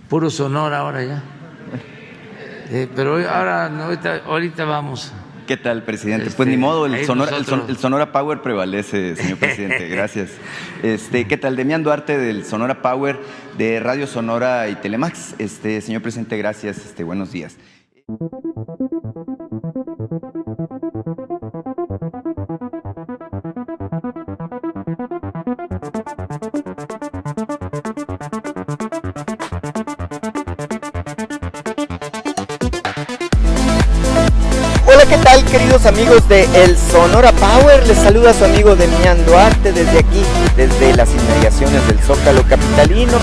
puro Sonora ahora ya. Pero ahorita vamos. ¿Qué tal, presidente? Pues ni modo, el Sonora Power prevalece, señor presidente. Gracias. ¿Qué tal? Demián Duarte del Sonora Power de Radio Sonora y Telemax. Señor presidente, gracias. Buenos días. Hola, ¿qué tal, queridos amigos de El Sonora Power? Les saluda su amigo Demián Duarte desde aquí, desde las inmediaciones del Zócalo capitalino.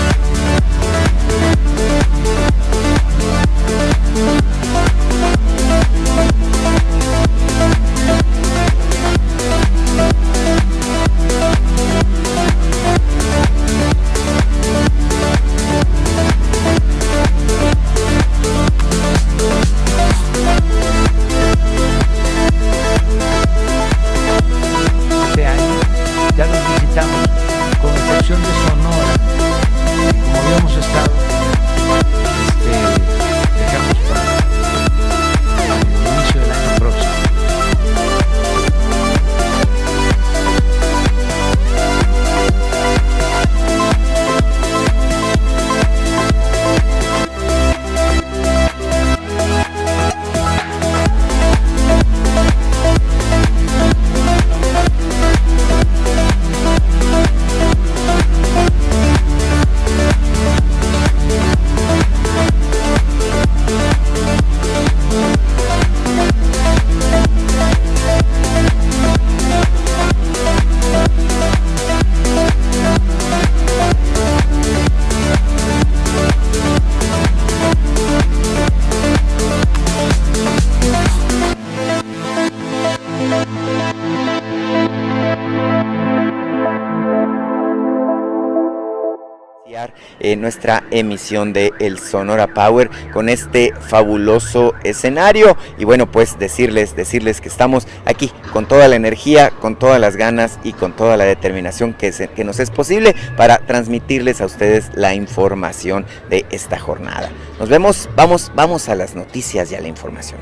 Nuestra emisión de El Sonora Power con este fabuloso escenario y bueno, pues decirles que estamos aquí con toda la energía, con todas las ganas y con toda la determinación que nos es posible para transmitirles a ustedes la información de esta jornada. Nos vemos, vamos a las noticias y a la información.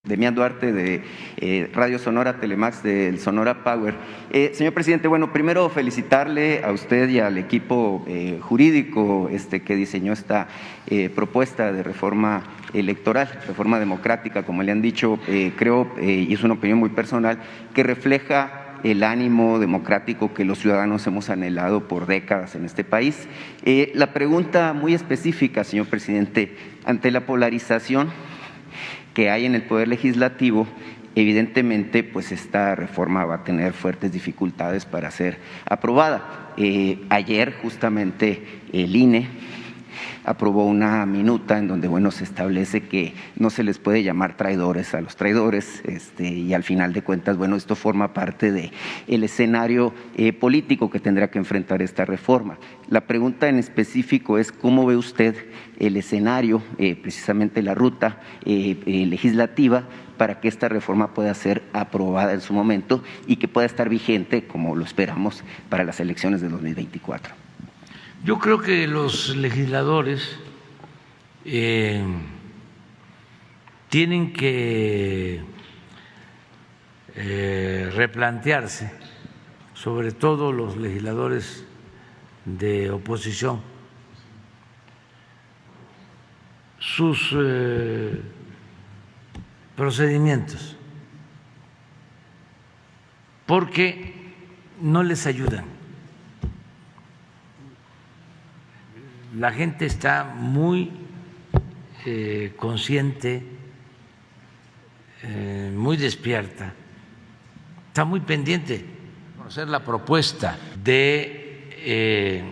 Demián Duarte de Radio Sonora, Telemax del Sonora Power. Señor presidente, bueno, primero felicitarle a usted y al equipo jurídico que diseñó esta propuesta de reforma electoral, reforma democrática, como le han dicho. Creo, y es una opinión muy personal, que refleja el ánimo democrático que los ciudadanos hemos anhelado por décadas en este país. La pregunta muy específica, señor presidente, ante la polarización que hay en el Poder Legislativo, evidentemente pues esta reforma va a tener fuertes dificultades para ser aprobada. Ayer justamente el INE aprobó una minuta en donde, bueno, se establece que no se les puede llamar traidores a los traidores, y al final de cuentas, bueno, esto forma parte del escenario político que tendrá que enfrentar esta reforma. La pregunta en específico es, ¿cómo ve usted el escenario, precisamente la ruta legislativa para que esta reforma pueda ser aprobada en su momento y que pueda estar vigente, como lo esperamos, para las elecciones de 2024? Yo creo que los legisladores tienen que replantearse, sobre todo los legisladores de oposición, sus procedimientos, porque no les ayudan. La gente está muy consciente, muy despierta, está muy pendiente de conocer la propuesta de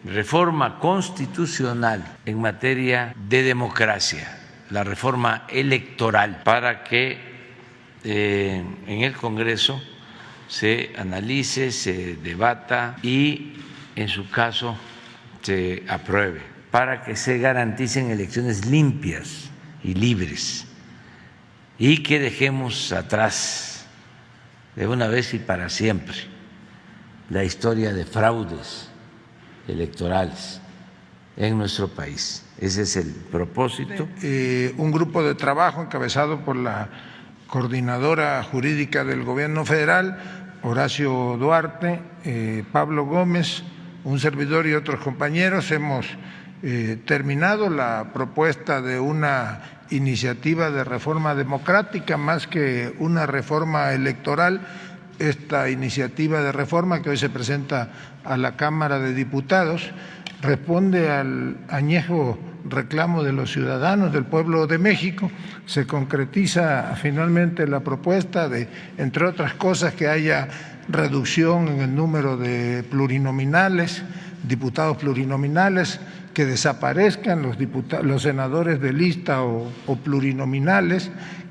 reforma constitucional en materia de democracia, la reforma electoral, para que en el Congreso se analice, se debata y, en su caso, se apruebe, para que se garanticen elecciones limpias y libres y que dejemos atrás de una vez y para siempre la historia de fraudes electorales en nuestro país. Ese es el propósito. Un grupo de trabajo encabezado por la coordinadora jurídica del Gobierno federal, Horacio Duarte, Pablo Gómez, un servidor y otros compañeros, hemos terminado la propuesta de una iniciativa de reforma democrática más que una reforma electoral. Esta iniciativa de reforma que hoy se presenta a la Cámara de Diputados responde al añejo reclamo de los ciudadanos del pueblo de México. Se concretiza finalmente la propuesta de, entre otras cosas, que haya reducción en el número de plurinominales, diputados plurinominales, que desaparezcan los senadores de lista o plurinominales,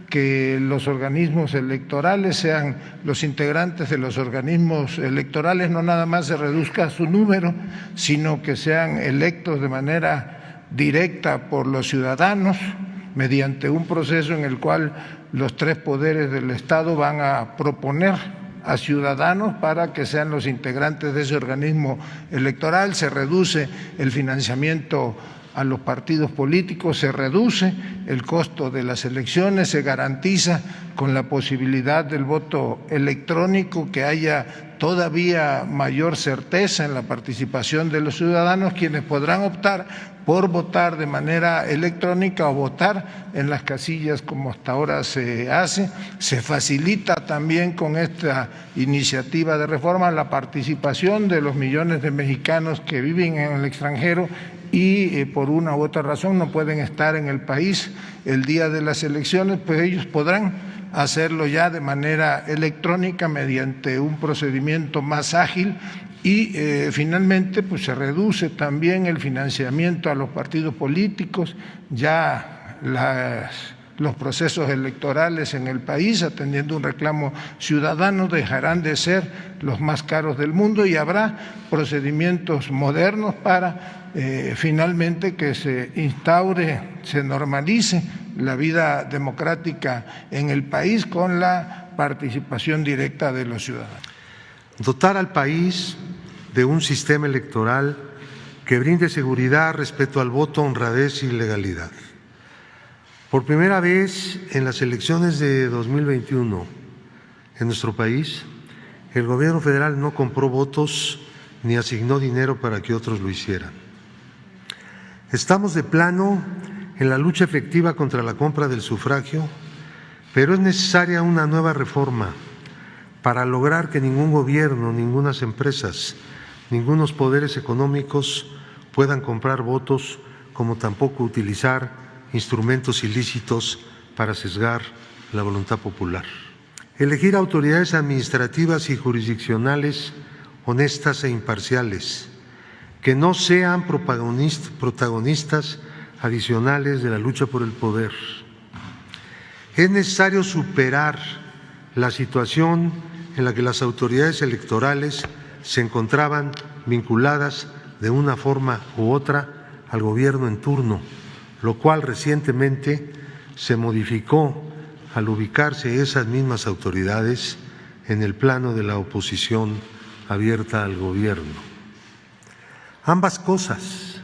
que los organismos electorales sean los integrantes de los organismos electorales, no nada más se reduzca su número, sino que sean electos de manera directa por los ciudadanos mediante un proceso en el cual los tres poderes del Estado van a proponer a ciudadanos para que sean los integrantes de ese organismo electoral. Se reduce el financiamiento a los partidos políticos, se reduce el costo de las elecciones, se garantiza con la posibilidad del voto electrónico que haya todavía mayor certeza en la participación de los ciudadanos, quienes podrán optar por votar de manera electrónica o votar en las casillas como hasta ahora se hace. Se facilita también con esta iniciativa de reforma la participación de los millones de mexicanos que viven en el extranjero y por una u otra razón no pueden estar en el país el día de las elecciones, pues ellos podrán hacerlo ya de manera electrónica mediante un procedimiento más ágil y finalmente pues se reduce también el financiamiento a los partidos políticos. Ya los procesos electorales en el país, atendiendo un reclamo ciudadano, dejarán de ser los más caros del mundo y habrá procedimientos modernos para finalmente que se instaure, se normalice la vida democrática en el país con la participación directa de los ciudadanos. Dotar al país de un sistema electoral que brinde seguridad, respeto al voto, honradez y legalidad. Por primera vez en las elecciones de 2021 en nuestro país, el Gobierno federal no compró votos ni asignó dinero para que otros lo hicieran. Estamos de plano en la lucha efectiva contra la compra del sufragio, pero es necesaria una nueva reforma para lograr que ningún gobierno, ningunas empresas, ningunos poderes económicos puedan comprar votos, como tampoco utilizar instrumentos ilícitos para sesgar la voluntad popular. Elegir autoridades administrativas y jurisdiccionales honestas e imparciales, que no sean protagonistas adicionales de la lucha por el poder. Es necesario superar la situación en la que las autoridades electorales se encontraban vinculadas de una forma u otra al gobierno en turno, lo cual recientemente se modificó al ubicarse esas mismas autoridades en el plano de la oposición abierta al gobierno. Ambas cosas,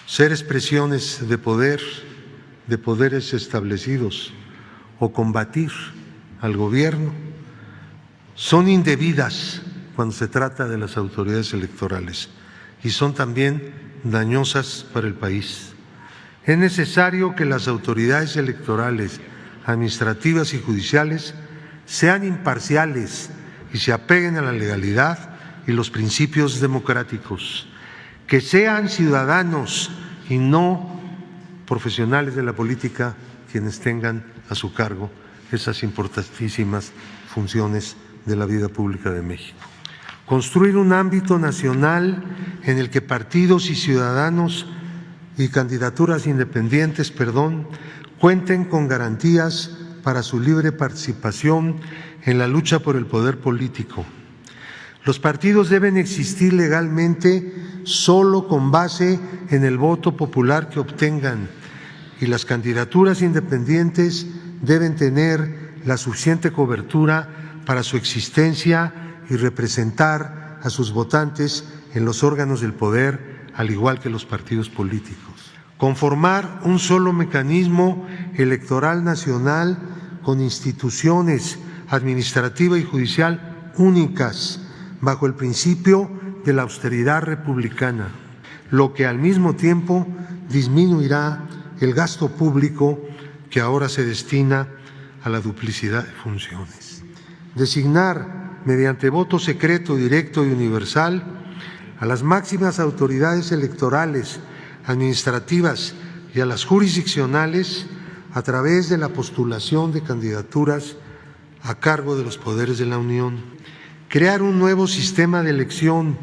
ser expresiones de poder, de poderes establecidos o combatir al gobierno, son indebidas cuando se trata de las autoridades electorales y son también dañosas para el país. Es necesario que las autoridades electorales, administrativas y judiciales sean imparciales y se apeguen a la legalidad y los principios democráticos, que sean ciudadanos y no profesionales de la política quienes tengan a su cargo esas importantísimas funciones de la vida pública de México. Construir un ámbito nacional en el que partidos y ciudadanos y candidaturas independientes, cuenten con garantías para su libre participación en la lucha por el poder político. Los partidos deben existir legalmente solo con base en el voto popular que obtengan y las candidaturas independientes deben tener la suficiente cobertura para su existencia y representar a sus votantes en los órganos del poder, al igual que los partidos políticos. Conformar un solo mecanismo electoral nacional con instituciones administrativa y judicial únicas, bajo el principio de la austeridad republicana, lo que al mismo tiempo disminuirá el gasto público que ahora se destina a la duplicidad de funciones. Designar mediante voto secreto, directo y universal a las máximas autoridades electorales, administrativas y a las jurisdiccionales a través de la postulación de candidaturas a cargo de los poderes de la Unión. Crear un nuevo sistema de elección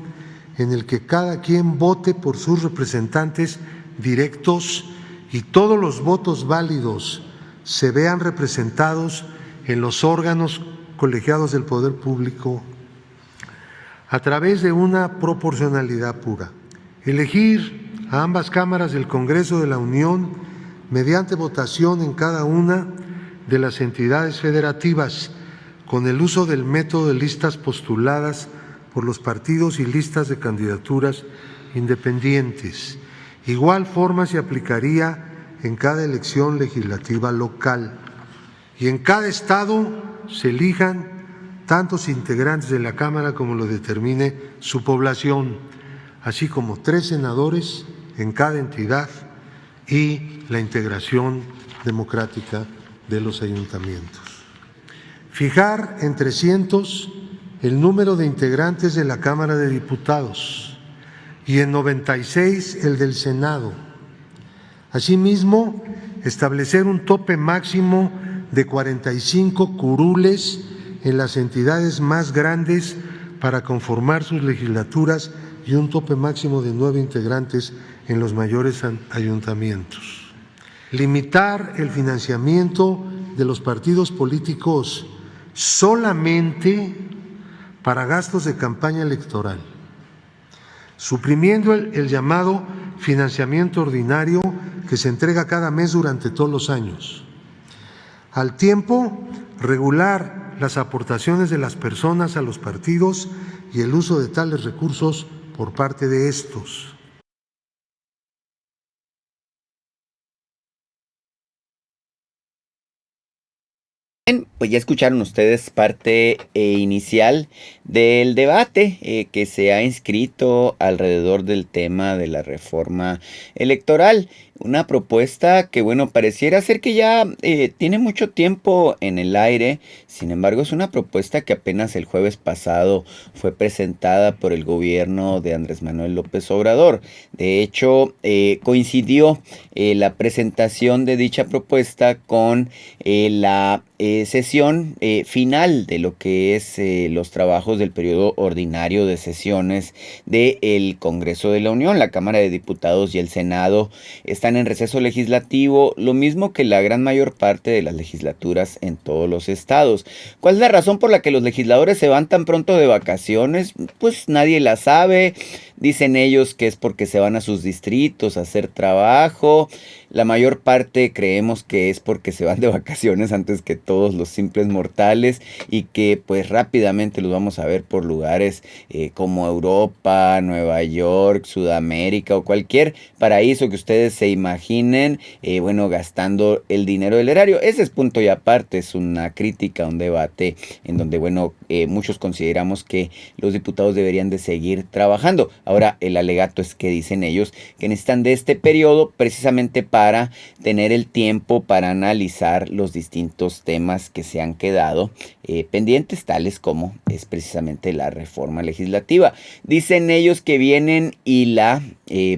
en el que cada quien vote por sus representantes directos y todos los votos válidos se vean representados en los órganos colegiados del poder público a través de una proporcionalidad pura. Elegir a ambas cámaras del Congreso de la Unión mediante votación en cada una de las entidades federativas con el uso del método de listas postuladas por los partidos y listas de candidaturas independientes. Igual forma se aplicaría en cada elección legislativa local y en cada estado se elijan tantos integrantes de la Cámara como lo determine su población, así como 3 senadores en cada entidad y la integración democrática de los ayuntamientos. Fijar en 300 el número de integrantes de la Cámara de Diputados y en 96 el del Senado. Asimismo, establecer un tope máximo de 45 curules en las entidades más grandes para conformar sus legislaturas y un tope máximo de 9 integrantes en los mayores ayuntamientos. Limitar el financiamiento de los partidos políticos solamente para gastos de campaña electoral, suprimiendo el llamado financiamiento ordinario que se entrega cada mes durante todos los años. Al tiempo, regular las aportaciones de las personas a los partidos y el uso de tales recursos por parte de estos. Pues ya escucharon ustedes parte inicial del debate que se ha inscrito alrededor del tema de la reforma electoral. Una propuesta que, bueno, pareciera ser que ya tiene mucho tiempo en el aire. Sin embargo, es una propuesta que apenas el jueves pasado fue presentada por el gobierno de Andrés Manuel López Obrador. De hecho, coincidió la presentación de dicha propuesta con la sesión final de lo que es los trabajos del periodo ordinario de sesiones del Congreso de la Unión. La Cámara de Diputados y el Senado están en receso legislativo, lo mismo que la gran mayor parte de las legislaturas en todos los estados. ¿Cuál es la razón por la que los legisladores se van tan pronto de vacaciones? Pues nadie la sabe. Dicen ellos que es porque se van a sus distritos a hacer trabajo. La mayor parte creemos que es porque se van de vacaciones antes que todos los simples mortales y que pues rápidamente los vamos a ver por lugares como Europa, Nueva York, Sudamérica o cualquier paraíso que ustedes se imaginen, bueno, gastando el dinero del erario. Ese es punto y aparte, es una crítica, un debate en donde, bueno, muchos consideramos que los diputados deberían de seguir trabajando. Ahora, el alegato es que dicen ellos que necesitan de este periodo precisamente para tener el tiempo para analizar los distintos temas que se han quedado pendientes, tales como es precisamente la reforma legislativa. Dicen ellos que vienen y la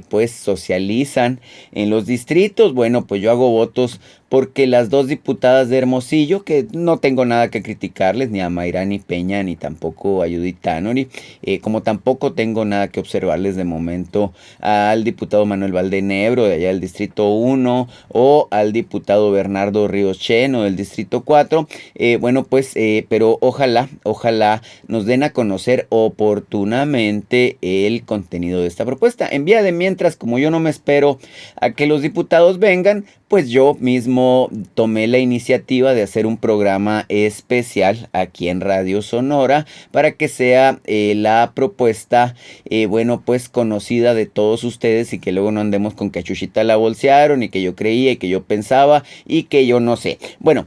pues socializan en los distritos. Bueno, pues yo hago votos porque las 2 diputadas de Hermosillo, que no tengo nada que criticarles, ni a Mayrani Peña, ni tampoco a Judith Tanori, como tampoco tengo nada que observarles de momento al diputado Manuel Valdenebro, de allá del Distrito 1, o al diputado Bernardo Ríos Cheno, del Distrito 4, bueno, pues, pero ojalá nos den a conocer oportunamente el contenido de esta propuesta. En vía de mientras, como yo no me espero a que los diputados vengan, pues yo mismo tomé la iniciativa de hacer un programa especial aquí en Radio Sonora para que sea la propuesta, bueno, pues conocida de todos ustedes y que luego no andemos con que a Chuchita la bolsearon y que yo creía y que yo pensaba y que yo no sé. Bueno,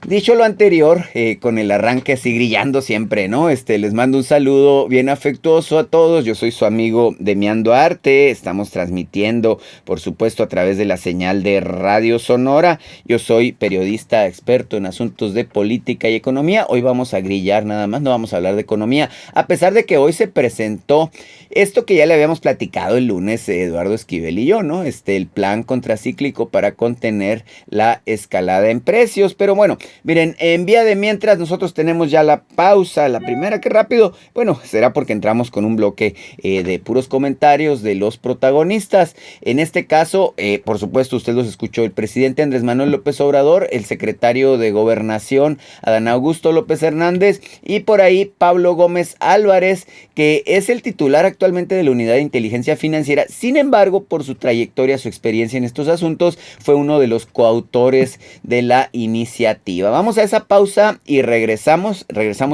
dicho lo anterior, con el arranque así grillando siempre, ¿no? Les mando un saludo bien afectuoso a todos. Yo soy su amigo Demián Duarte. Estamos transmitiendo, por supuesto, a través de la señal de Radio Sonora. Yo soy periodista experto en asuntos de política y economía. Hoy vamos a grillar nada más, no vamos a hablar de economía. A pesar de que hoy se presentó esto que ya le habíamos platicado el lunes Eduardo Esquivel y yo, ¿no? El plan contracíclico para contener la escalada en precios. Pero bueno, miren, en vía de mientras nosotros tenemos ya la pausa, la primera, qué rápido. Bueno, será porque entramos con un bloque de puros comentarios de los protagonistas. En este caso, por supuesto, usted los escuchó, el presidente Andrés Manuel López Obrador, el secretario de Gobernación, Adán Augusto López Hernández, y por ahí Pablo Gómez Álvarez, que es el titular actualmente de la Unidad de Inteligencia Financiera. Sin embargo, por su trayectoria, su experiencia en estos asuntos, fue uno de los coautores de la iniciativa. Vamos a esa pausa y regresamos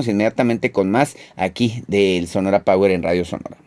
inmediatamente con más aquí del Sonora Power en Radio Sonora.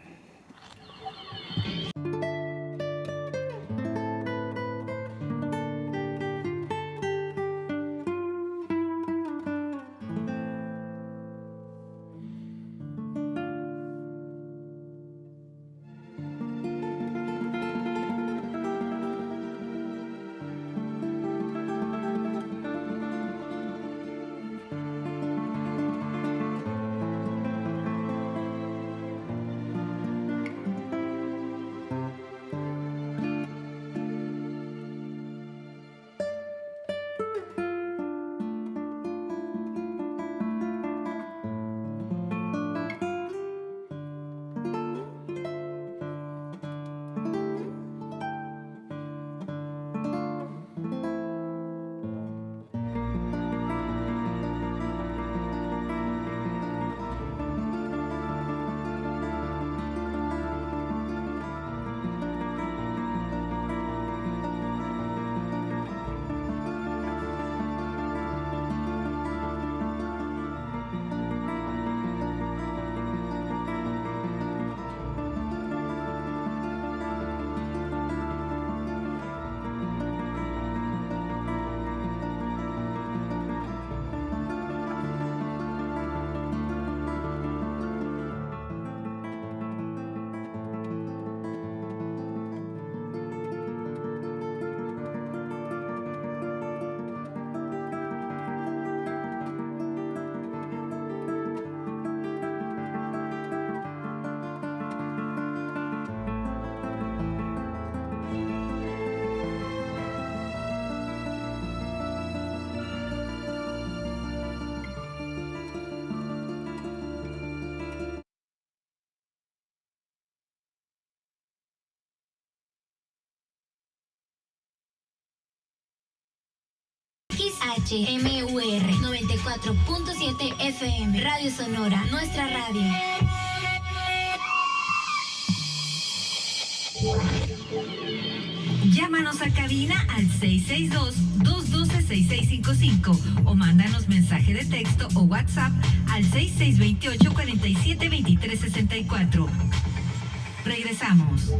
HMUR 94.7 FM, Radio Sonora, nuestra radio. Llámanos a cabina al 662-212-6655 o mándanos mensaje de texto o WhatsApp al 6628-472364. Regresamos.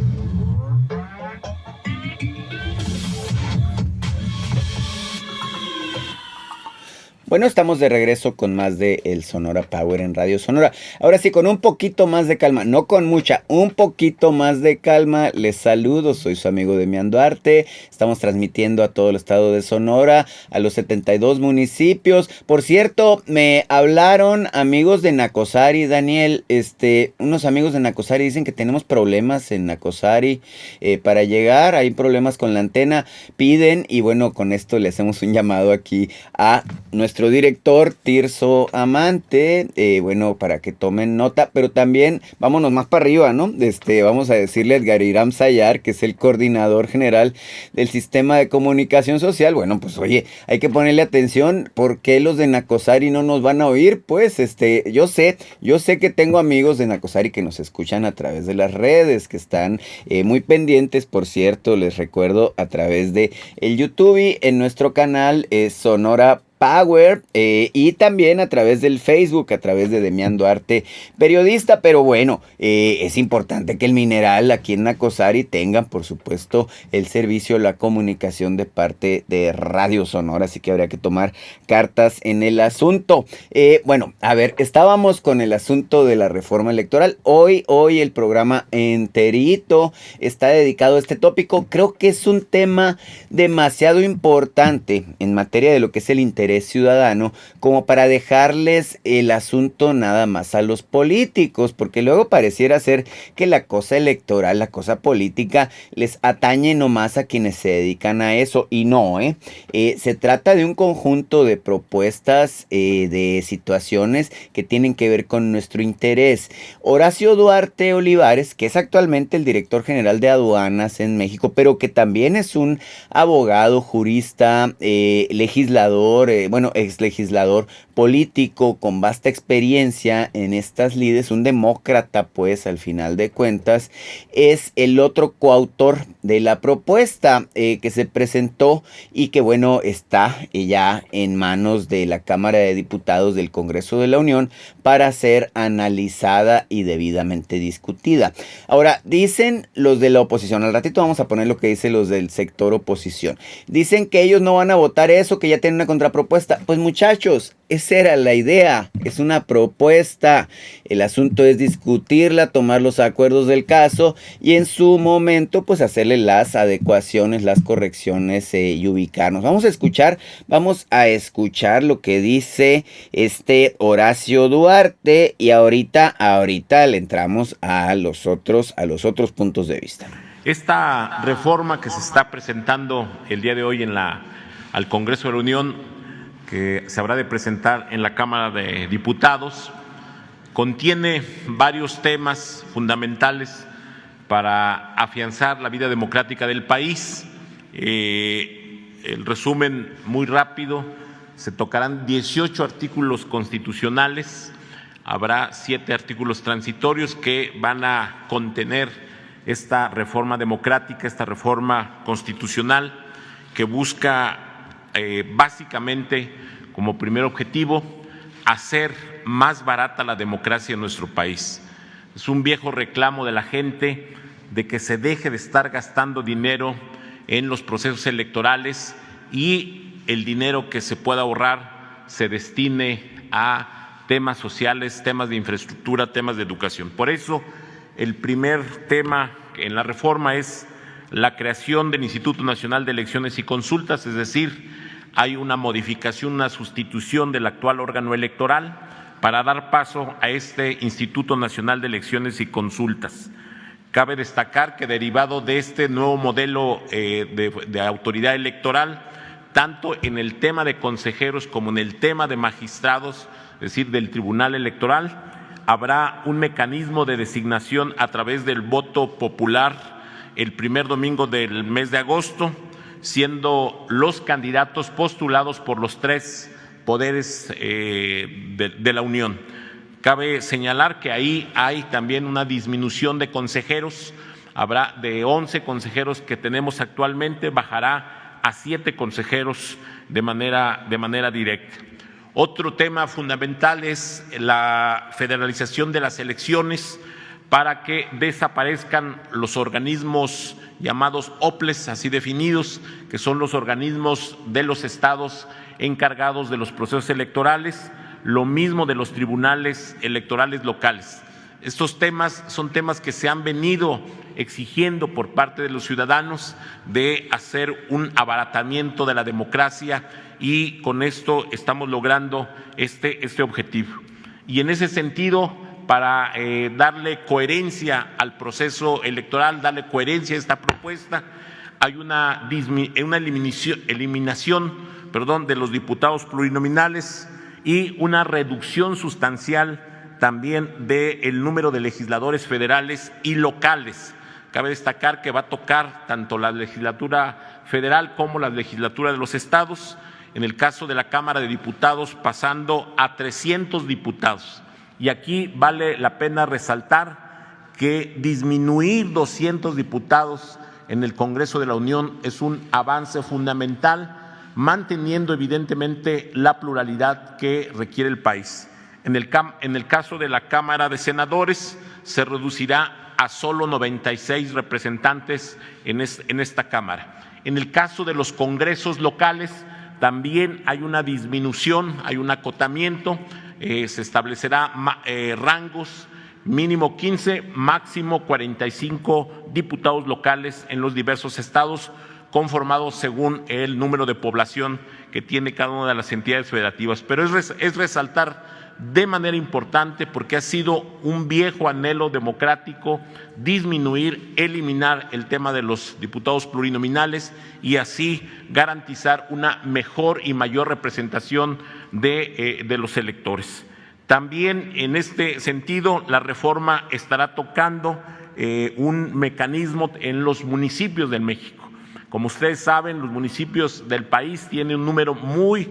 Bueno, estamos de regreso con más de El Sonora Power en Radio Sonora. Ahora sí, con un poquito más de calma, no con mucha, un poquito más de calma. Les saludo, soy su amigo Demián Duarte. Estamos transmitiendo a todo el estado de Sonora, a los 72 municipios. Por cierto, me hablaron amigos de Nacosari, Daniel, unos amigos de Nacosari dicen que tenemos problemas en Nacosari para llegar. Hay problemas con la antena, piden, y bueno, con esto le hacemos un llamado aquí a nuestro nuestro director Tirso Amante, bueno, para que tomen nota, pero también vámonos más para arriba, ¿no? Vamos a decirle a Edgar Iram Sayar, que es el coordinador general del Sistema de Comunicación Social. Bueno, pues oye, hay que ponerle atención. ¿Por qué los de Nacosari no nos van a oír? Pues yo sé que tengo amigos de Nacosari que nos escuchan a través de las redes, que están muy pendientes, por cierto, les recuerdo, a través de el YouTube y en nuestro canal Sonora Power, y también a través del Facebook, a través de Demián Duarte Periodista. Pero bueno, es importante que el Mineral aquí en Nacosari tenga, por supuesto, el servicio, la comunicación de parte de Radio Sonora, así que habría que tomar cartas en el asunto. Bueno, a ver, estábamos con el asunto de la reforma electoral. Hoy el programa enterito está dedicado a este tópico. Creo que es un tema demasiado importante en materia de lo que es el interés ciudadano, como para dejarles el asunto nada más a los políticos, porque luego pareciera ser que la cosa electoral, la cosa política, les atañe nomás a quienes se dedican a eso, y no, se trata de un conjunto de propuestas, de situaciones que tienen que ver con nuestro interés. Horacio Duarte Olivares, que es actualmente el director general de aduanas en México, pero que también es un abogado, jurista, legislador, ex legislador político con vasta experiencia en estas lides, un demócrata pues al final de cuentas, es el otro coautor de la propuesta que se presentó y que bueno, está ya en manos de la Cámara de Diputados del Congreso de la Unión para ser analizada y debidamente discutida. Ahora, dicen los de la oposición, al ratito vamos a poner lo que dicen los del sector oposición, dicen que ellos no van a votar eso, que ya tienen una contrapropuesta. Pues muchachos, esa era la idea, es una propuesta, el asunto es discutirla, tomar los acuerdos del caso y en su momento pues hacerle las adecuaciones, las correcciones y ubicarnos. Vamos a escuchar lo que dice Horacio Duarte y ahorita le entramos a los otros puntos de vista. Esta reforma que se está presentando el día de hoy al Congreso de la Unión, que se habrá de presentar en la Cámara de Diputados, contiene varios temas fundamentales para afianzar la vida democrática del país. El resumen muy rápido: se tocarán 18 artículos constitucionales, habrá 7 artículos transitorios que van a contener esta reforma democrática, esta reforma constitucional que busca básicamente como primer objetivo hacer más barata la democracia en nuestro país. Es un viejo reclamo de la gente de que se deje de estar gastando dinero en los procesos electorales y el dinero que se pueda ahorrar se destine a temas sociales, temas de infraestructura, temas de educación. Por eso, el primer tema en la reforma es la creación del Instituto Nacional de Elecciones y Consultas, es decir, hay una modificación, una sustitución del actual órgano electoral para dar paso a este Instituto Nacional de Elecciones y Consultas. Cabe destacar que derivado de este nuevo modelo de autoridad electoral, tanto en el tema de consejeros como en el tema de magistrados, es decir, del Tribunal Electoral, habrá un mecanismo de designación a través del voto popular el primer domingo del mes de agosto, siendo los candidatos postulados por los 3 poderes de la Unión. Cabe señalar que ahí hay también una disminución de consejeros, habrá de 11 consejeros que tenemos actualmente, bajará a 7 consejeros de manera directa. Otro tema fundamental es la federalización de las elecciones para que desaparezcan los organismos llamados OPLES, así definidos, que son los organismos de los estados encargados de los procesos electorales, lo mismo de los tribunales electorales locales. Estos temas son temas que se han venido exigiendo por parte de los ciudadanos de hacer un abaratamiento de la democracia y con esto estamos logrando este objetivo. Y en ese sentido, para darle coherencia al proceso electoral, darle coherencia a esta propuesta, hay una eliminación de los diputados plurinominales y una reducción sustancial también del número de legisladores federales y locales. Cabe destacar que va a tocar tanto la legislatura federal como la legislatura de los estados, en el caso de la Cámara de Diputados pasando a 300 diputados. Y aquí vale la pena resaltar que disminuir 200 diputados en el Congreso de la Unión es un avance fundamental, manteniendo evidentemente la pluralidad que requiere el país. En el caso de la Cámara de Senadores se reducirá a solo 96 representantes en esta Cámara. En el caso de los congresos locales también hay una disminución, hay un acotamiento, se establecerá rangos mínimo 15, máximo 45 diputados locales en los diversos estados, conformados según el número de población que tiene cada una de las entidades federativas. Pero es resaltar de manera importante, porque ha sido un viejo anhelo democrático disminuir, eliminar el tema de los diputados plurinominales y así garantizar una mejor y mayor representación de los electores. También en este sentido la reforma estará tocando un mecanismo en los municipios de México. Como ustedes saben, los municipios del país tienen un número muy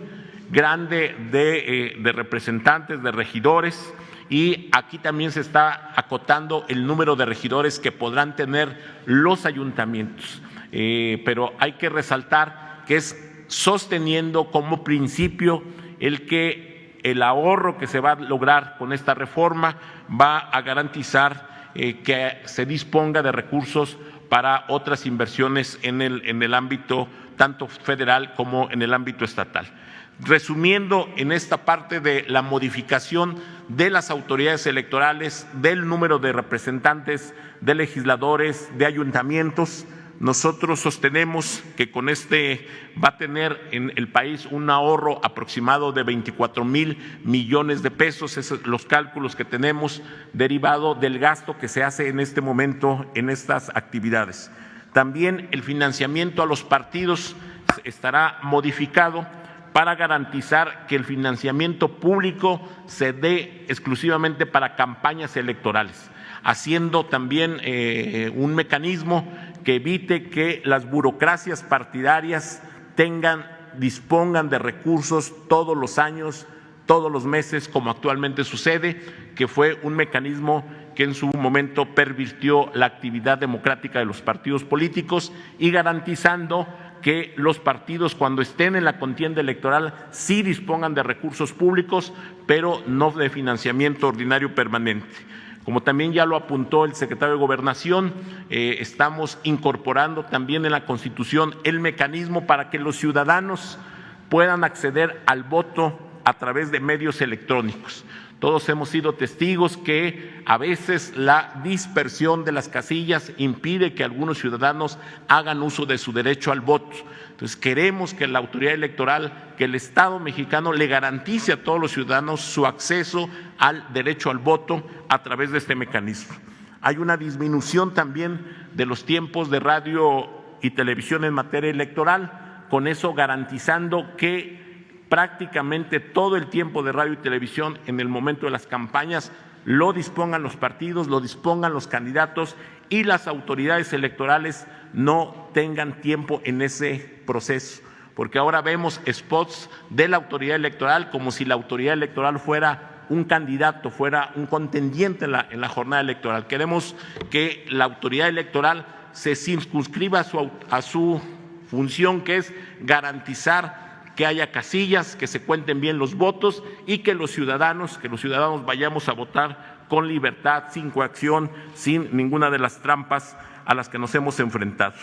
grande de representantes, de regidores, y aquí también se está acotando el número de regidores que podrán tener los ayuntamientos. Pero hay que resaltar que es sosteniendo como principio el ahorro que se va a lograr con esta reforma va a garantizar que se disponga de recursos para otras inversiones en el ámbito tanto federal como en el ámbito estatal. Resumiendo, en esta parte de la modificación de las autoridades electorales, del número de representantes, de legisladores, de ayuntamientos, nosotros sostenemos que con va a tener en el país un ahorro aproximado de 24,000 millones de pesos, esos son los cálculos que tenemos derivado del gasto que se hace en este momento en estas actividades. También el financiamiento a los partidos estará modificado para garantizar que el financiamiento público se dé exclusivamente para campañas electorales, haciendo también un mecanismo que evite que las burocracias partidarias dispongan de recursos todos los años, todos los meses, como actualmente sucede, que fue un mecanismo que en su momento pervirtió la actividad democrática de los partidos políticos, y garantizando que los partidos, cuando estén en la contienda electoral, sí dispongan de recursos públicos, pero no de financiamiento ordinario permanente. Como también ya lo apuntó el secretario de Gobernación, estamos incorporando también en la Constitución el mecanismo para que los ciudadanos puedan acceder al voto a través de medios electrónicos. Todos hemos sido testigos que a veces la dispersión de las casillas impide que algunos ciudadanos hagan uso de su derecho al voto. Entonces queremos que la autoridad electoral, que el Estado mexicano le garantice a todos los ciudadanos su acceso al derecho al voto a través de este mecanismo. Hay una disminución también de los tiempos de radio y televisión en materia electoral, con eso garantizando que prácticamente todo el tiempo de radio y televisión en el momento de las campañas lo dispongan los partidos, lo dispongan los candidatos, y las autoridades electorales no tengan tiempo en ese proceso, porque ahora vemos spots de la autoridad electoral como si la autoridad electoral fuera un candidato, fuera un contendiente en la jornada electoral. Queremos que la autoridad electoral se circunscriba a su función, que es garantizar que haya casillas, que se cuenten bien los votos y que los ciudadanos vayamos a votar con libertad, sin coacción, sin ninguna de las trampas a las que nos hemos enfrentado.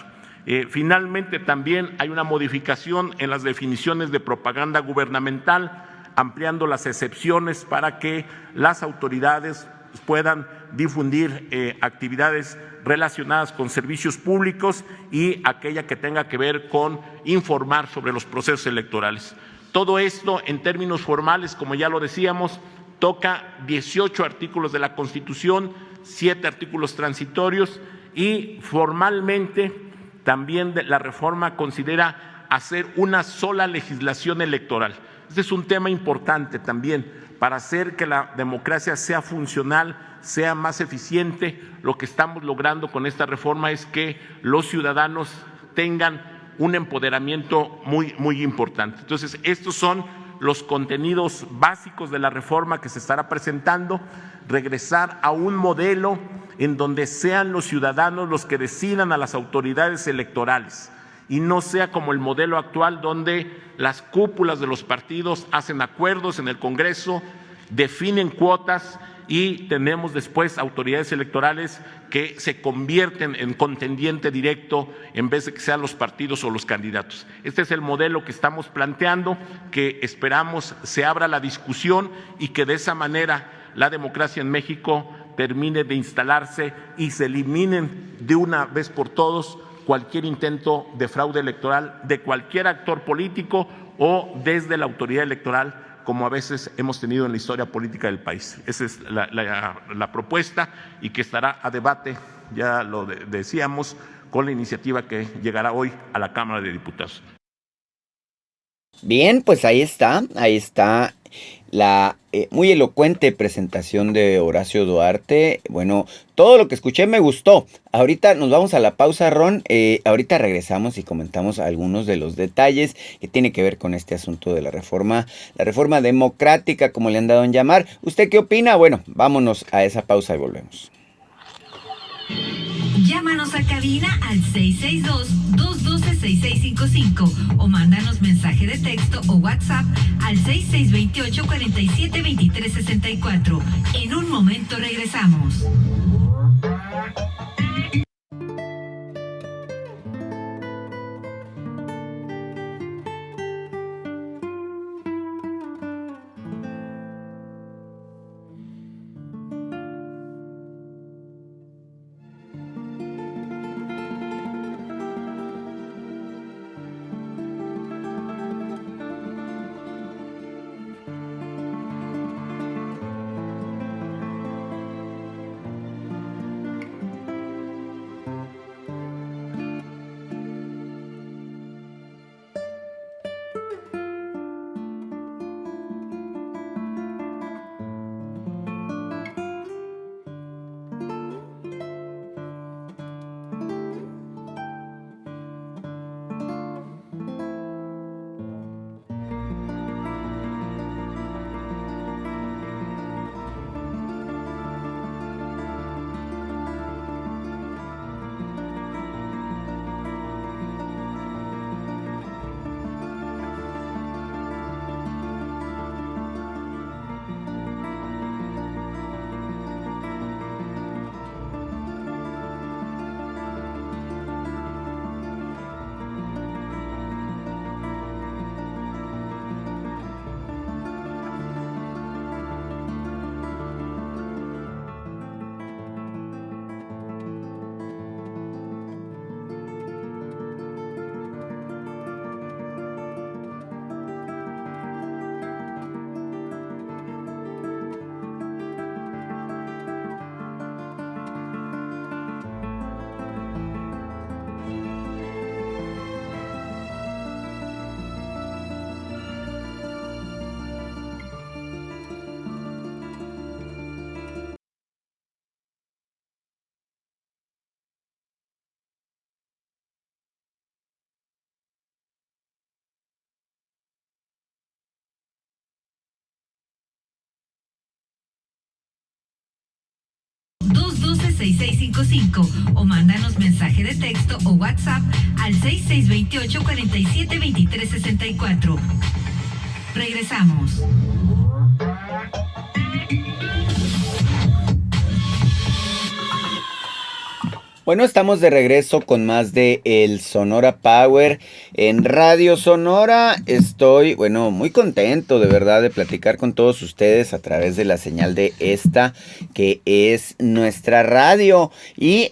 Finalmente, también hay una modificación en las definiciones de propaganda gubernamental, ampliando las excepciones para que las autoridades puedan difundir actividades relacionadas con servicios públicos y aquella que tenga que ver con informar sobre los procesos electorales. Todo esto, en términos formales, como ya lo decíamos, toca 18 artículos de la Constitución, 7 artículos transitorios, y formalmente también la reforma considera hacer una sola legislación electoral. Este es un tema importante también para hacer que la democracia sea funcional, sea más eficiente. Lo que estamos logrando con esta reforma es que los ciudadanos tengan un empoderamiento muy importante. Entonces, estos son los contenidos básicos de la reforma que se estará presentando: regresar a un modelo en donde sean los ciudadanos los que decidan a las autoridades electorales y no sea como el modelo actual, donde las cúpulas de los partidos hacen acuerdos en el Congreso, definen cuotas y tenemos después autoridades electorales que se convierten en contendiente directo en vez de que sean los partidos o los candidatos. Este es el modelo que estamos planteando, que esperamos se abra la discusión y que de esa manera la democracia en México termine de instalarse y se eliminen de una vez por todos cualquier intento de fraude electoral de cualquier actor político o desde la autoridad electoral, como a veces hemos tenido en la historia política del país. Esa es la propuesta, y que estará a debate, ya lo decíamos, con la iniciativa que llegará hoy a la Cámara de Diputados. Bien, pues ahí está la muy elocuente presentación de Horacio Duarte. Bueno, todo lo que escuché me gustó. Ahorita nos vamos a la pausa, Ron. Ahorita regresamos y comentamos algunos de los detalles que tiene que ver con este asunto de la reforma democrática, como le han dado en llamar. ¿Usted qué opina? Bueno, vámonos a esa pausa y volvemos. Llámanos a cabina al 662-212-6655 o mándanos mensaje de texto o WhatsApp al 6628-472364. En un momento regresamos. O mándanos mensaje de texto o WhatsApp al 6628-472364. Regresamos. Bueno, estamos de regreso con más de El Sonora Power en Radio Sonora. Estoy, muy contento de verdad de platicar con todos ustedes a través de la señal de esta, que es nuestra radio. Y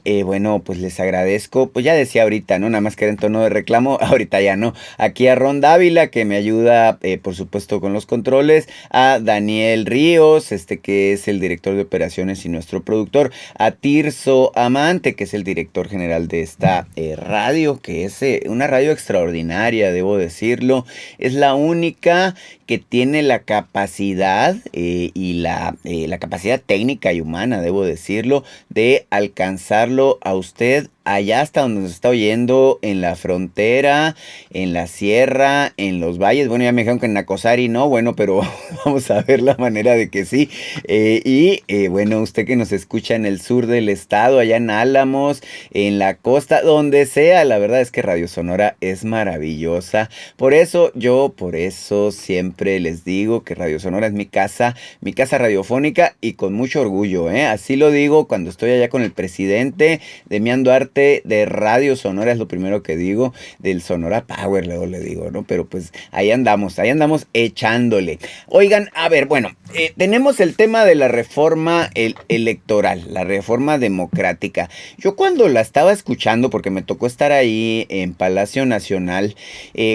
pues les agradezco, pues ya decía ahorita, ¿no? Nada más que era en tono de reclamo, ahorita ya no. Aquí a Ron Dávila, que me ayuda, por supuesto, con los controles. A Daniel Ríos, que es el director de operaciones y nuestro productor. A Tirso Amante, que es el director general de esta radio, que es una radio extraordinaria extraordinaria, debo decirlo. Es la única que tiene la capacidad y la capacidad técnica y humana, debo decirlo, de alcanzarlo a usted allá hasta donde nos está oyendo, en la frontera, en la sierra, en los valles. Bueno, ya me dijeron que en Nacosari no, bueno, pero vamos a ver la manera de que sí. Bueno, usted que nos escucha en el sur del estado, allá en Álamos, en la costa, donde sea, la verdad es que Radio Sonora es maravillosa. Por eso siempre les digo que Radio Sonora es mi casa radiofónica, y con mucho orgullo, ¿eh? Así lo digo cuando estoy allá con el presidente Demián Duarte de Radio Sonora, es lo primero que digo, del Sonora Power, luego le digo, ¿no? Pero pues ahí andamos echándole. Oigan, a ver, bueno, tenemos el tema de la reforma electoral, la reforma democrática. Yo cuando la estaba escuchando, porque me tocó estar ahí en Palacio Nacional,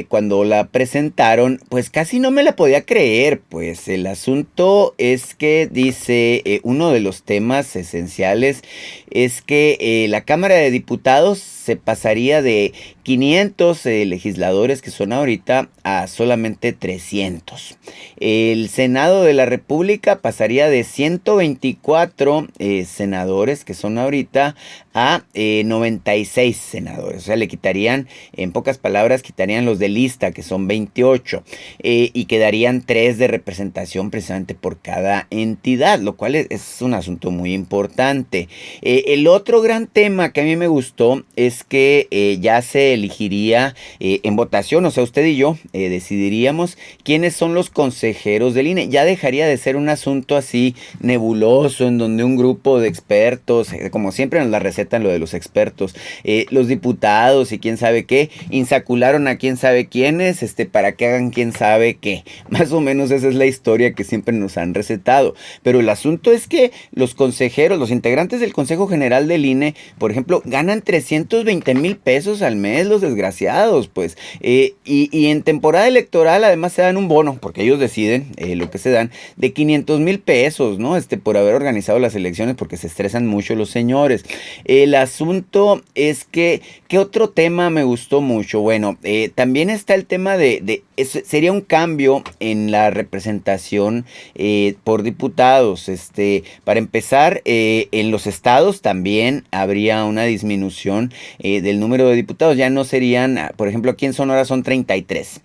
cuando la presentaron, pues casi no me la podía creer. Pues el asunto es que dice, uno de los temas esenciales es que la Cámara de Diputados se pasaría de 500 legisladores que son ahorita a solamente 300. El Senado de la República pasaría de 124 senadores que son ahorita a 96 senadores. O sea, le quitarían, en pocas palabras, quitarían los de lista, que son 28, y quedarían 3 de representación precisamente por cada entidad, lo cual es un asunto muy importante. El otro gran tema que a mí me gustó es que ya se elegiría en votación, o sea, usted y yo decidiríamos quiénes son los consejeros del INE. Ya dejaría de ser un asunto así nebuloso, en donde un grupo de expertos, como siempre nos la recetan lo de los expertos, los diputados y quién sabe qué, insacularon a quién sabe quiénes, para que hagan quién sabe qué. Más o menos esa es la historia que siempre nos han recetado. Pero el asunto es que los consejeros, los integrantes del Consejo General del INE, por ejemplo, ganan 320,000 pesos al mes, los desgraciados, pues. Y en temporada electoral además se dan un bono, porque ellos deciden lo que se dan, de 500,000 pesos, ¿no? Por haber organizado las elecciones, porque se estresan mucho los señores. El asunto es que, ¿qué otro tema me gustó mucho? Bueno, también está el tema sería un cambio en la representación por diputados. Para empezar, en los estados también habría una disminución del número de diputados. Ya no serían, por ejemplo, aquí en Sonora son 33.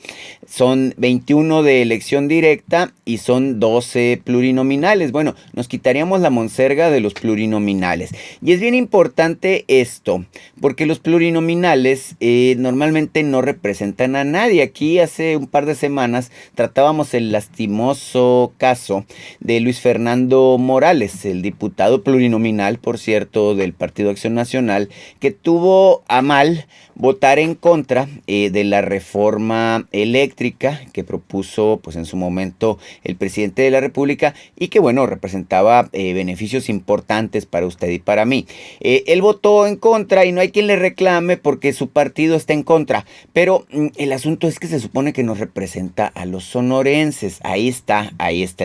Son 21 de elección directa y son 12 plurinominales. Bueno, nos quitaríamos la monserga de los plurinominales. Y es bien importante esto, porque los plurinominales normalmente no representan a nadie. Aquí hace un par de semanas tratábamos el lastimoso caso de Luis Fernando Morales, el diputado plurinominal, por cierto, del Partido Acción Nacional, que tuvo a mal votar en contra de la reforma eléctrica que propuso, pues, en su momento el presidente de la República, y que, bueno, representaba beneficios importantes para usted y para mí. Él votó en contra y no hay quien le reclame porque su partido está en contra, pero el asunto es que se supone que nos representa a los sonorenses. Ahí está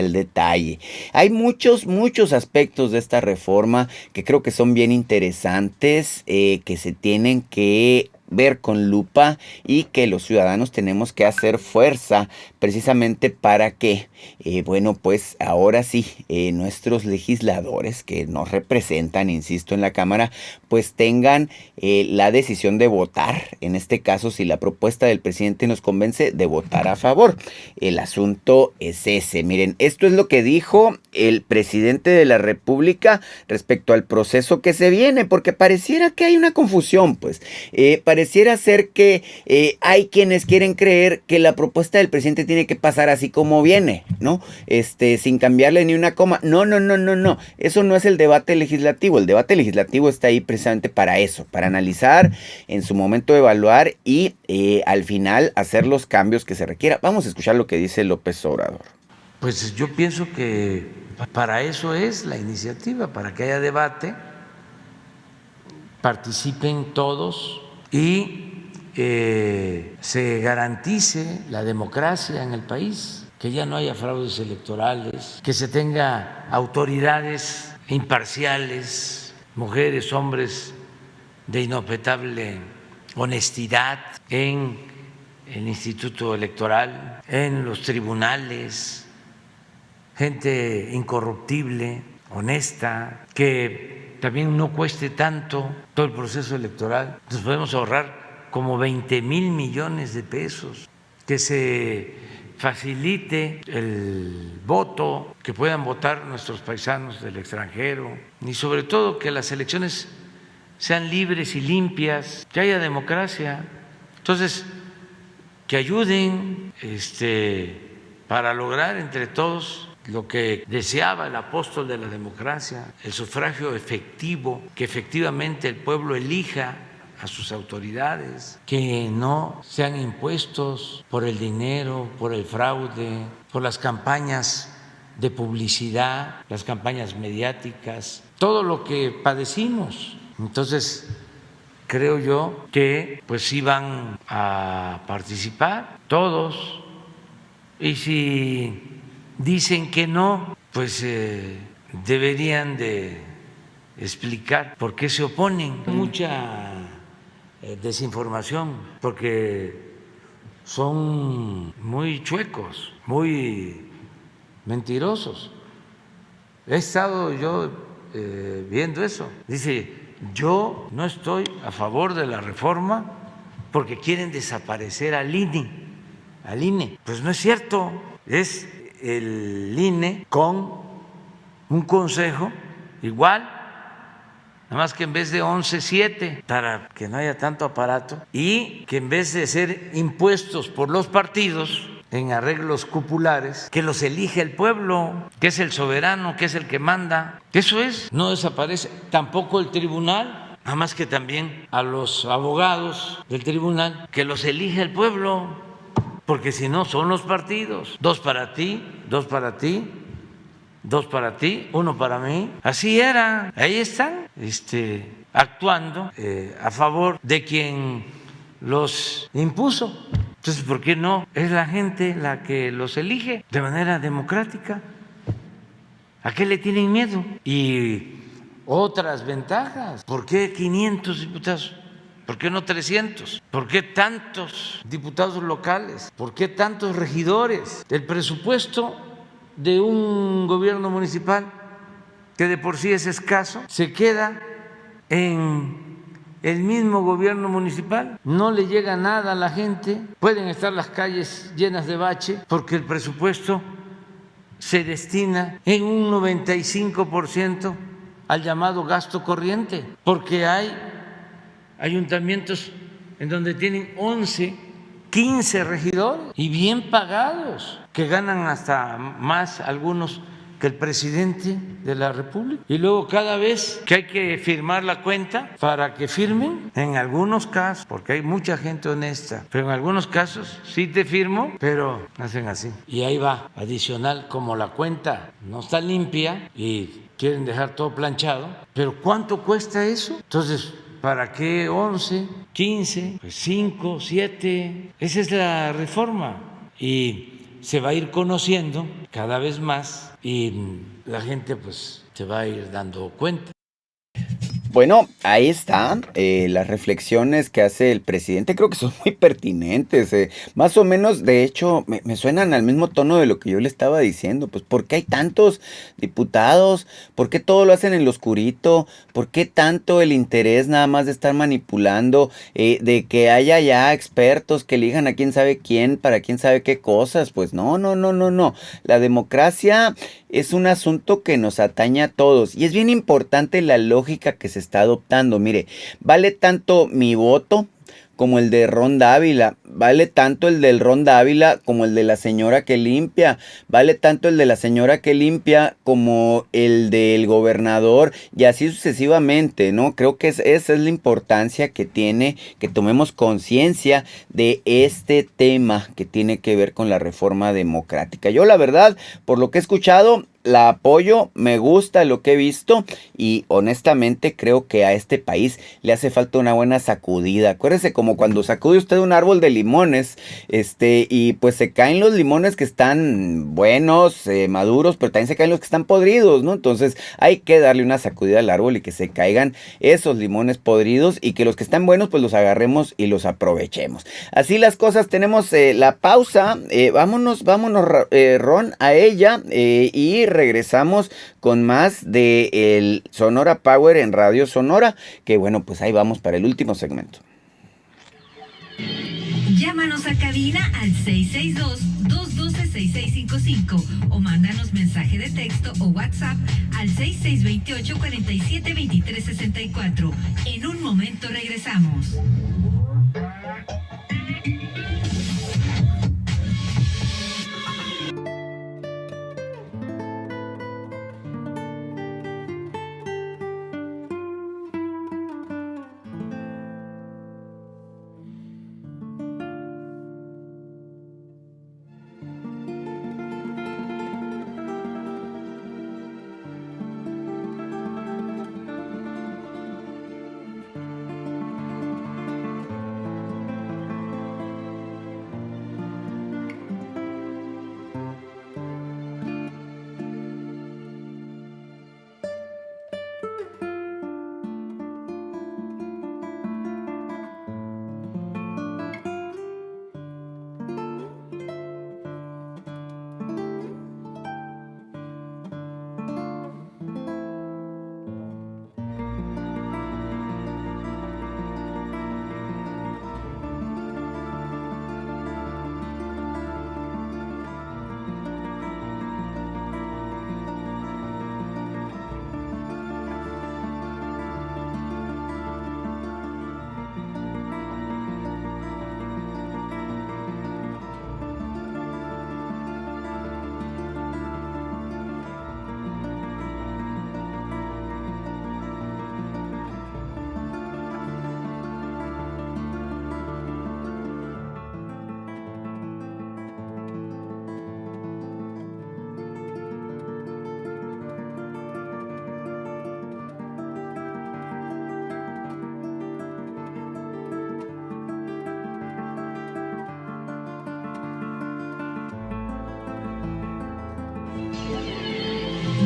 el detalle. Hay muchos aspectos de esta reforma que creo que son bien interesantes, que se tienen que ver con lupa y que los ciudadanos tenemos que hacer fuerza precisamente para que, bueno, pues ahora sí, nuestros legisladores que nos representan, insisto, en la Cámara, pues tengan la decisión de votar. En este caso, si la propuesta del presidente nos convence, de votar a favor. El asunto es ese. Miren, esto es lo que dijo el presidente de la República respecto al proceso que se viene, porque pareciera que hay una confusión, pues. Pareciera ser que hay quienes quieren creer que la propuesta del presidente tiene que pasar así como viene, ¿no? Sin cambiarle ni una coma. No. Eso no es el debate legislativo. El debate legislativo está ahí precisamente para eso, para analizar, en su momento evaluar y al final hacer los cambios que se requiera. Vamos a escuchar lo que dice López Obrador. Pues yo pienso que para eso es la iniciativa, para que haya debate, participen todos y se garantice la democracia en el país, que ya no haya fraudes electorales, que se tenga autoridades imparciales, mujeres, hombres de inobjetable honestidad en el Instituto Electoral, en los tribunales, gente incorruptible, honesta, que también no cueste tanto todo el proceso electoral. Nos podemos ahorrar como 20,000 millones de pesos, que se facilite el voto, que puedan votar nuestros paisanos del extranjero y sobre todo que las elecciones sean libres y limpias, que haya democracia. Entonces, que ayuden para lograr entre todos lo que deseaba el apóstol de la democracia, el sufragio efectivo, que efectivamente el pueblo elija a sus autoridades, que no sean impuestos por el dinero, por el fraude, por las campañas de publicidad, las campañas mediáticas, todo lo que padecimos. Entonces, creo yo que pues sí van a participar todos, y si dicen que no, pues deberían de explicar por qué se oponen. Mucha desinformación, porque son muy chuecos, muy mentirosos. He estado yo viendo eso. Dice, yo no estoy a favor de la reforma porque quieren desaparecer al INE. Pues no es cierto, es el INE con un consejo igual, nada más que en vez de 11, 7, para que no haya tanto aparato, y que en vez de ser impuestos por los partidos en arreglos cupulares, que los elige el pueblo, que es el soberano, que es el que manda. Eso es, no desaparece. Tampoco el tribunal, nada más que también a los abogados del tribunal, que los elige el pueblo, porque si no son los partidos. 2 para ti, 2 para ti, 2 para ti, 1 para mí. Así era. Ahí están actuando a favor de quien los impuso. Entonces, ¿por qué no? Es la gente la que los elige de manera democrática. ¿A qué le tienen miedo? Y otras ventajas. ¿Por qué 500 diputados? ¿Por qué no 300? ¿Por qué tantos diputados locales? ¿Por qué tantos regidores? El presupuesto de un gobierno municipal, que de por sí es escaso, se queda en el mismo gobierno municipal, no le llega nada a la gente, pueden estar las calles llenas de bache porque el presupuesto se destina en un 95% al llamado gasto corriente, porque hay ayuntamientos en donde tienen 11, 15 regidores y bien pagados, que ganan hasta más algunos que el presidente de la República. Y luego cada vez que hay que firmar la cuenta para que firmen, en algunos casos, porque hay mucha gente honesta, pero en algunos casos sí te firmo, pero hacen así. Y ahí va, adicional, como la cuenta no está limpia y quieren dejar todo planchado, pero ¿cuánto cuesta eso? Entonces, ¿para qué 11, 15, pues 5, 7? Esa es la reforma. Y se va a ir conociendo cada vez más y la gente pues se va a ir dando cuenta. Bueno, ahí están las reflexiones que hace el presidente, creo que son muy pertinentes, más o menos, de hecho, me suenan al mismo tono de lo que yo le estaba diciendo, pues, ¿por qué hay tantos diputados? ¿Por qué todo lo hacen en lo oscurito? ¿Por qué tanto el interés nada más de estar manipulando, de que haya ya expertos que elijan a quién sabe quién, para quién sabe qué cosas? Pues no, la democracia es un asunto que nos atañe a todos y es bien importante la lógica que se está adoptando. Mire, vale tanto mi voto como el de Ron Dávila, vale tanto el del Ron Dávila como el de la señora que limpia, vale tanto el de la señora que limpia como el del gobernador y así sucesivamente, ¿no? Creo que esa es la importancia que tiene que tomemos conciencia de este tema que tiene que ver con la reforma democrática. Yo la verdad, por lo que he escuchado, la apoyo, me gusta lo que he visto y honestamente creo que a este país le hace falta una buena sacudida. Acuérdese como cuando sacude usted un árbol de limones, y pues se caen los limones que están buenos, maduros, pero también se caen los que están podridos, ¿no? Entonces hay que darle una sacudida al árbol y que se caigan esos limones podridos y que los que están buenos pues los agarremos y los aprovechemos. Así las cosas, tenemos la pausa, vámonos Ron, a ella y regresamos con más de el Sonora Power en Radio Sonora, que bueno, pues ahí vamos para el último segmento. Llámanos a cabina al 662-212-6655 o mándanos mensaje de texto o WhatsApp al 6628-472364. En un momento regresamos.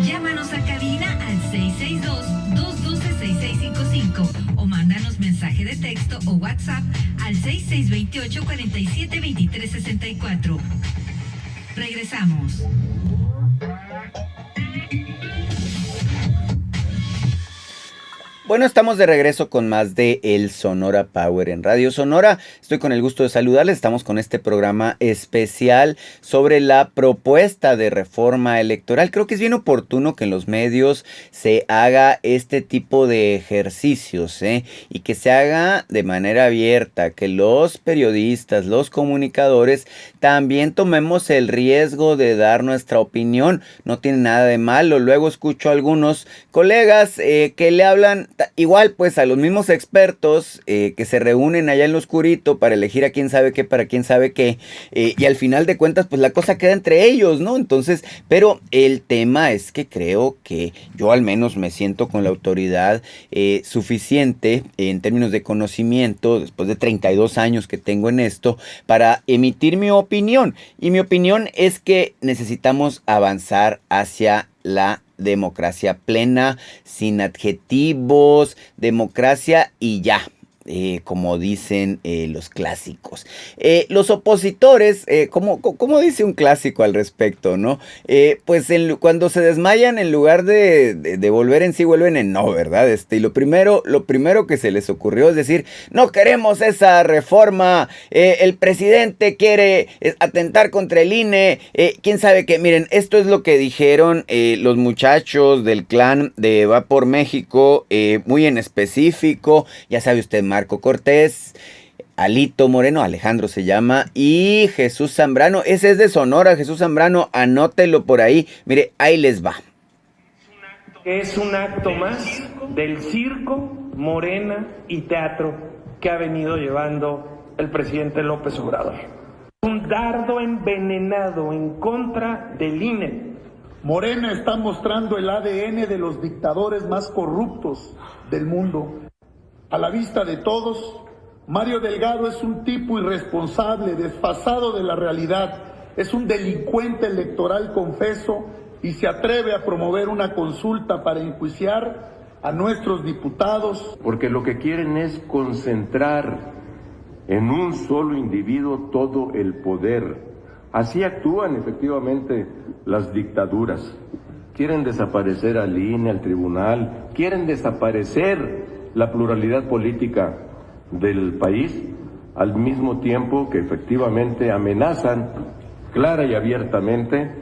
Llámanos a cabina al 662-212-6655 o mándanos mensaje de texto o WhatsApp al 6628-472364. Regresamos. Bueno, estamos de regreso con más de El Sonora Power en Radio Sonora. Estoy con el gusto de saludarles. Estamos con este programa especial sobre la propuesta de reforma electoral. Creo que es bien oportuno que en los medios se haga este tipo de ejercicios, y que se haga de manera abierta, que los periodistas, los comunicadores también tomemos el riesgo de dar nuestra opinión. No tiene nada de malo. Luego escucho a algunos colegas que le hablan igual pues a los mismos expertos que se reúnen allá en lo oscurito para elegir a quién sabe qué, para quién sabe qué, y al final de cuentas pues la cosa queda entre ellos, ¿no? Entonces, pero el tema es que creo que yo al menos me siento con la autoridad suficiente en términos de conocimiento, después de 32 años que tengo en esto, para emitir mi opinión. Y mi opinión es que necesitamos avanzar hacia la democracia plena, sin adjetivos, democracia y ya. Como dicen los clásicos. Los opositores, ¿cómo dice un clásico al respecto, no? Pues cuando se desmayan, en lugar de volver en sí, vuelven en no, ¿verdad? Y lo primero que se les ocurrió es decir, no queremos esa reforma, el presidente quiere atentar contra el INE, quién sabe qué. Miren, esto es lo que dijeron los muchachos del clan de Va por México, muy en específico, ya sabe usted, Marco Cortés, Alito Moreno, Alejandro se llama, y Jesús Zambrano. Ese es de Sonora, Jesús Zambrano, anótelo por ahí. Mire, ahí les va. Es un acto más del circo, Morena y teatro que ha venido llevando el presidente López Obrador. Un dardo envenenado en contra del INE, Morena está mostrando el ADN de los dictadores más corruptos del mundo. A la vista de todos, Mario Delgado es un tipo irresponsable, desfasado de la realidad, es un delincuente electoral confeso y se atreve a promover una consulta para enjuiciar a nuestros diputados. Porque lo que quieren es concentrar en un solo individuo todo el poder. Así actúan efectivamente las dictaduras. Quieren desaparecer al INE, al tribunal, quieren desaparecer la pluralidad política del país, al mismo tiempo que efectivamente amenazan clara y abiertamente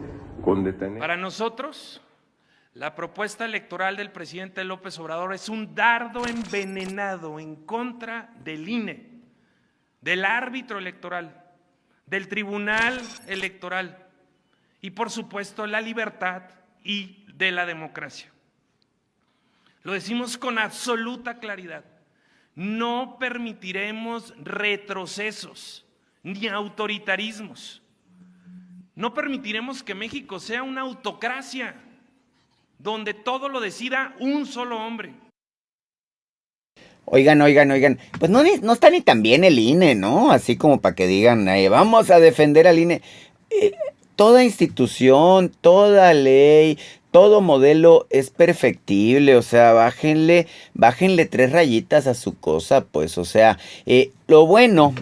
con detener. Para nosotros, la propuesta electoral del presidente López Obrador es un dardo envenenado en contra del INE, del árbitro electoral, del tribunal electoral y, por supuesto, la libertad y de la democracia. Lo decimos con absoluta claridad. No permitiremos retrocesos ni autoritarismos. No permitiremos que México sea una autocracia donde todo lo decida un solo hombre. Oigan, pues no está ni tan bien el INE, ¿no? Así como para que digan, vamos a defender al INE. Toda institución, toda ley, todo modelo es perfectible, o sea, bájenle 3 rayitas a su cosa, pues, o sea, lo bueno,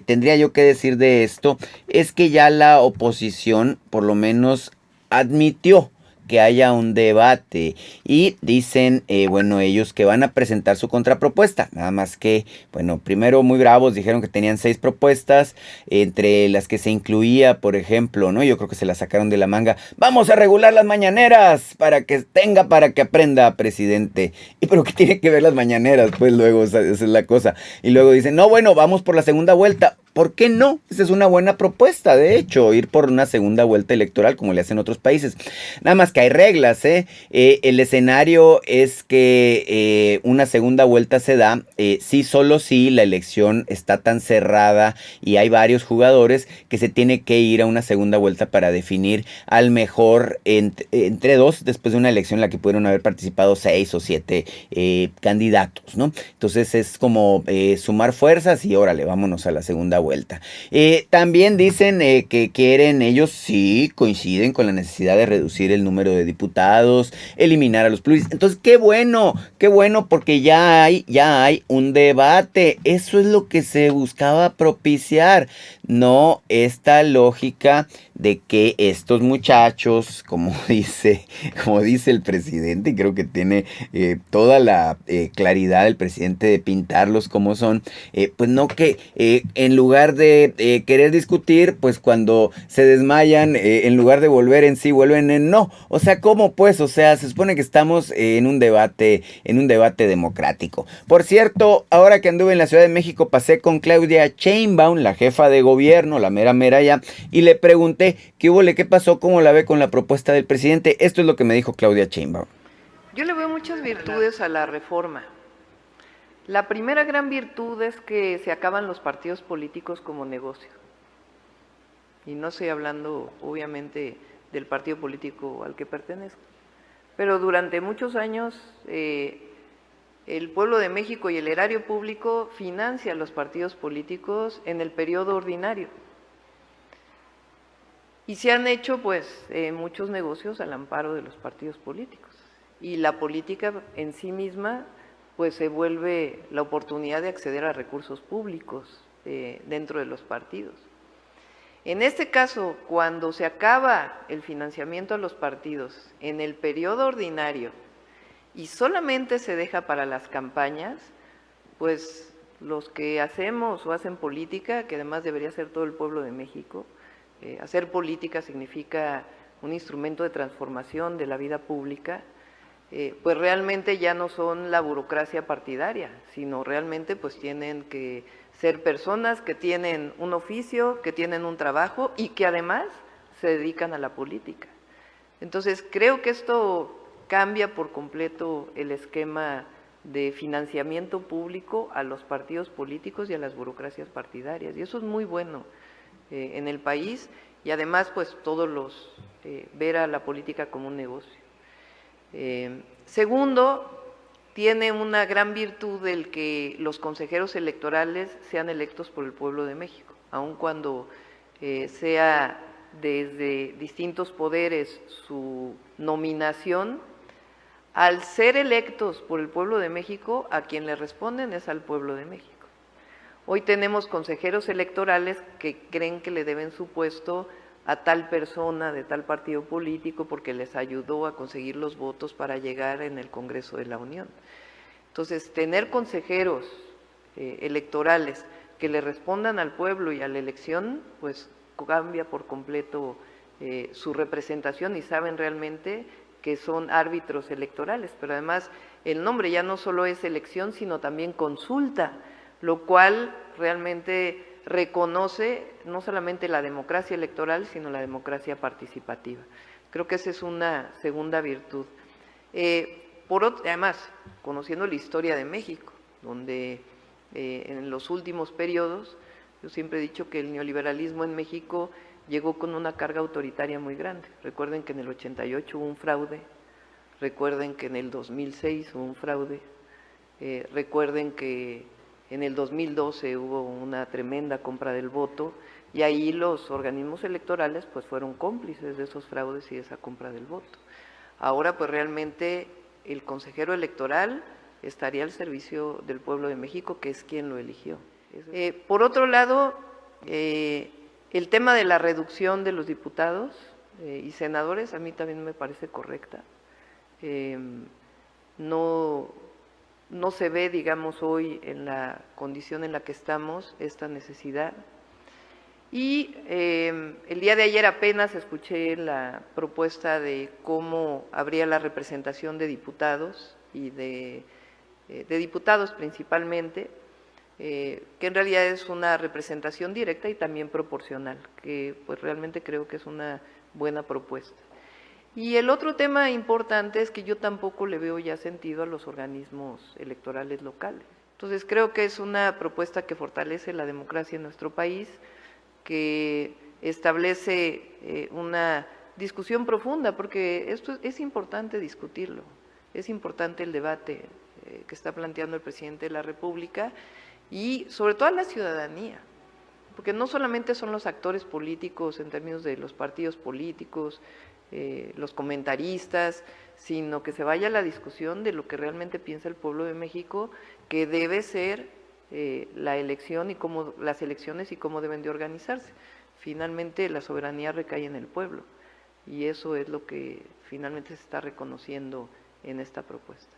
tendría yo que decir de esto, es que ya la oposición por lo menos admitió que haya un debate y dicen, bueno, ellos que van a presentar su contrapropuesta, nada más que, bueno, primero muy bravos, dijeron que tenían 6 propuestas, entre las que se incluía, por ejemplo, ¿no? Yo creo que se las sacaron de la manga, vamos a regular las mañaneras para que aprenda, presidente. ¿Y pero qué tiene que ver las mañaneras? Pues luego, esa es la cosa. Y luego dicen, no, bueno, vamos por la segunda vuelta. ¿Por qué no? Esa es una buena propuesta, de hecho, ir por una segunda vuelta electoral como le hacen otros países. Nada más que hay reglas, el escenario es que una segunda vuelta se da si solo si la elección está tan cerrada y hay varios jugadores que se tiene que ir a una segunda vuelta para definir al mejor entre 2 después de una elección en la que pudieron haber participado 6 o 7 candidatos, ¿no? Entonces es como sumar fuerzas y órale, vámonos a la segunda vuelta. También dicen que quieren, ellos sí coinciden con la necesidad de reducir el número de diputados, eliminar a los pluris. Entonces, qué bueno, porque ya hay un debate. Eso es lo que se buscaba propiciar, no esta lógica de que estos muchachos, como dice el presidente, y creo que tiene toda la claridad el presidente de pintarlos como son, pues no, que en lugar de querer discutir, pues cuando se desmayan, en lugar de volver en sí, vuelven en no. O sea, ¿cómo pues? O sea, se supone que estamos en un debate democrático. Por cierto, ahora que anduve en la Ciudad de México, pasé con Claudia Sheinbaum, la jefa de gobierno, la mera ya, y le pregunté, ¿qué pasó? ¿Cómo la ve con la propuesta del presidente? Esto es lo que me dijo Claudia Sheinbaum. Yo le veo muchas virtudes a la reforma. La primera gran virtud es que se acaban los partidos políticos como negocio. Y no estoy hablando, obviamente, del partido político al que pertenezco. Pero durante muchos años, el pueblo de México y el erario público financia los partidos políticos en el periodo ordinario. Y se han hecho, pues, muchos negocios al amparo de los partidos políticos. Y la política en sí misma pues se vuelve la oportunidad de acceder a recursos públicos dentro de los partidos. En este caso, cuando se acaba el financiamiento a los partidos en el periodo ordinario y solamente se deja para las campañas, pues los que hacemos o hacen política, que además debería ser todo el pueblo de México, hacer política significa un instrumento de transformación de la vida pública, pues realmente ya no son la burocracia partidaria, sino realmente pues tienen que ser personas que tienen un oficio, que tienen un trabajo y que además se dedican a la política. Entonces creo que esto cambia por completo el esquema de financiamiento público a los partidos políticos y a las burocracias partidarias, y eso es muy bueno en el país, y además pues todos los ver a la política como un negocio. Segundo, tiene una gran virtud el que los consejeros electorales sean electos por el pueblo de México, aun cuando sea desde distintos poderes su nominación. Al ser electos por el pueblo de México, a quien le responden es al pueblo de México. Hoy tenemos consejeros electorales que creen que le deben su puesto a tal persona de tal partido político porque les ayudó a conseguir los votos para llegar en el Congreso de la Unión. Entonces, tener consejeros electorales que le respondan al pueblo y a la elección, pues cambia por completo su representación y saben realmente que son árbitros electorales, pero además el nombre ya no solo es elección, sino también consulta, lo cual realmente reconoce no solamente la democracia electoral, sino la democracia participativa. Creo que esa es una segunda virtud. Además, conociendo la historia de México, donde en los últimos periodos, yo siempre he dicho que el neoliberalismo en México llegó con una carga autoritaria muy grande. Recuerden que en el 88 hubo un fraude, recuerden que en el 2006 hubo un fraude, recuerden que en el 2012 hubo una tremenda compra del voto y ahí los organismos electorales pues fueron cómplices de esos fraudes y de esa compra del voto. Ahora pues realmente el consejero electoral estaría al servicio del pueblo de México, que es quien lo eligió. Por otro lado, el tema de la reducción de los diputados y senadores a mí también me parece correcta. No se ve, digamos, hoy en la condición en la que estamos esta necesidad. Y el día de ayer apenas escuché la propuesta de cómo habría la representación de diputados y de diputados principalmente, que en realidad es una representación directa y también proporcional, que pues realmente creo que es una buena propuesta. Y el otro tema importante es que yo tampoco le veo ya sentido a los organismos electorales locales. Entonces creo que es una propuesta que fortalece la democracia en nuestro país, que establece una discusión profunda, porque esto es importante discutirlo, es importante el debate que está planteando el presidente de la República y sobre todo a la ciudadanía, porque no solamente son los actores políticos en términos de los partidos políticos, los comentaristas, sino que se vaya a la discusión de lo que realmente piensa el pueblo de México, que debe ser la elección y cómo las elecciones y cómo deben de organizarse. Finalmente la soberanía recae en el pueblo y eso es lo que finalmente se está reconociendo en esta propuesta.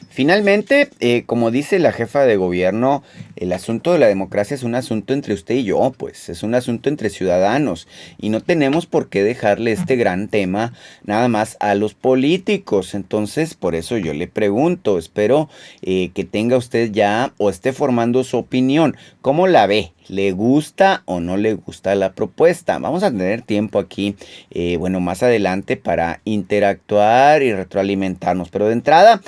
Finalmente, como dice la jefa de gobierno, el asunto de la democracia es un asunto entre usted y yo, pues es un asunto entre ciudadanos y no tenemos por qué dejarle este gran tema nada más a los políticos. Entonces, por eso yo le pregunto, espero que tenga usted ya o esté formando su opinión. ¿Cómo la ve? ¿Le gusta o no le gusta la propuesta? Vamos a tener tiempo aquí, más adelante para interactuar y retroalimentarnos. Pero de entrada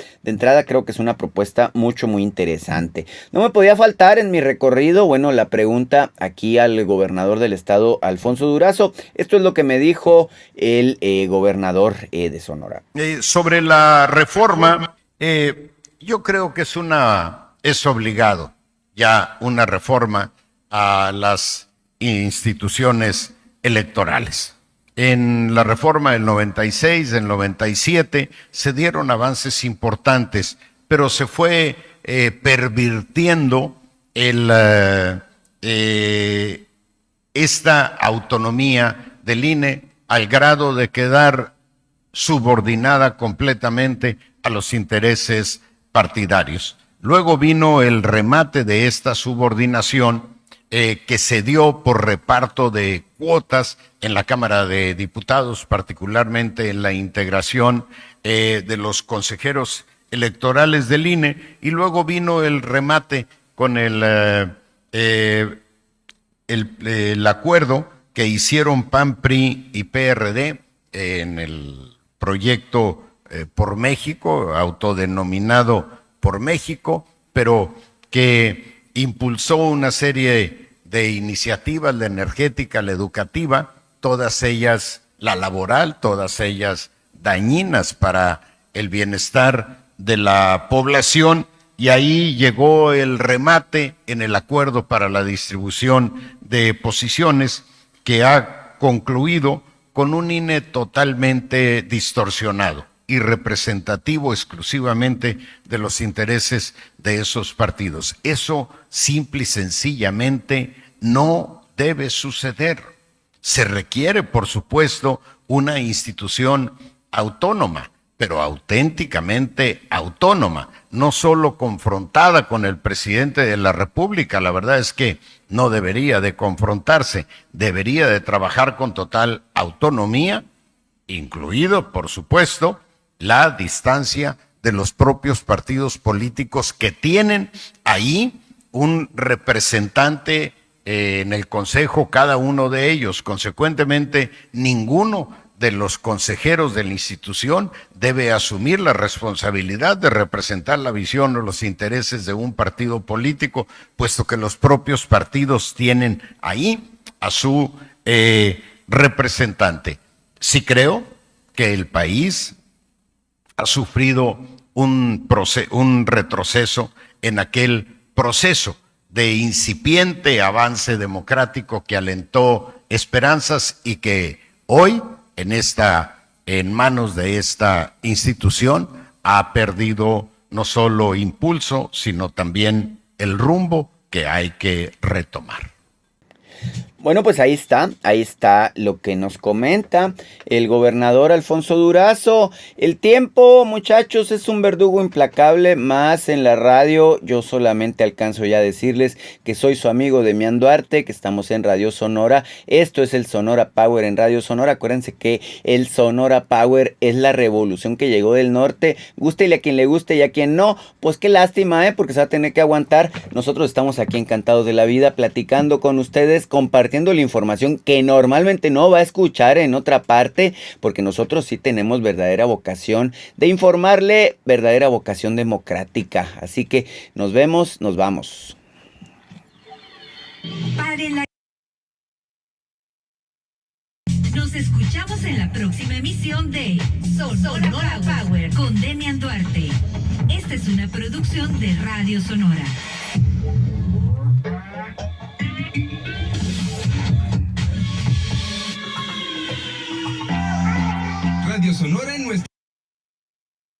creo que es una propuesta muy interesante. No me podía faltar en mi recorrido, la pregunta aquí al gobernador del estado, Alfonso Durazo. Esto es lo que me dijo el gobernador de Sonora. Sobre la reforma, yo creo que es obligado ya una reforma a las instituciones electorales. En la reforma del 96, del 97, se dieron avances importantes, pero se fue pervirtiendo esta autonomía del INE al grado de quedar subordinada completamente a los intereses partidarios. Luego vino el remate de esta subordinación que se dio por reparto de cuotas en la Cámara de Diputados, particularmente en la integración de los consejeros electorales del INE, y luego vino el remate con el acuerdo que hicieron PAN, PRI y PRD en el proyecto Por México, autodenominado Por México, pero que impulsó una serie de iniciativas, la energética, la educativa, todas ellas, la laboral, todas ellas dañinas para el bienestar de la población, y ahí llegó el remate en el acuerdo para la distribución de posiciones que ha concluido con un INE totalmente distorsionado y representativo exclusivamente de los intereses de esos partidos. Eso simple y sencillamente no debe suceder. Se requiere, por supuesto, una institución autónoma, pero auténticamente autónoma, no solo confrontada con el presidente de la República. La verdad es que no debería de confrontarse, debería de trabajar con total autonomía, incluido, por supuesto, la distancia de los propios partidos políticos que tienen ahí un representante en el Consejo, cada uno de ellos. Consecuentemente, ninguno de los consejeros de la institución debe asumir la responsabilidad de representar la visión o los intereses de un partido político, puesto que los propios partidos tienen ahí a su representante. Sí creo que el país ha sufrido un retroceso en aquel proceso de incipiente avance democrático que alentó esperanzas y que hoy, en manos de esta institución, ha perdido no solo impulso, sino también el rumbo que hay que retomar. Bueno, pues ahí está lo que nos comenta el gobernador Alfonso Durazo. El tiempo, muchachos, es un verdugo implacable, más en la radio. Yo solamente alcanzo ya a decirles que soy su amigo Demián Duarte, que estamos en Radio Sonora. Esto es el Sonora Power en Radio Sonora. Acuérdense que el Sonora Power es la revolución que llegó del norte. Gústele a quien le guste y a quien no, pues qué lástima, porque se va a tener que aguantar. Nosotros estamos aquí encantados de la vida, platicando con ustedes, compartiendo la información que normalmente no va a escuchar en otra parte, porque nosotros sí tenemos verdadera vocación de informarle, verdadera vocación democrática. Así que nos vemos, nos vamos. Nos escuchamos en la próxima emisión de Sonora Power con Demián Duarte. Esta es una producción de Radio Sonora. Radio Sonora en nuestra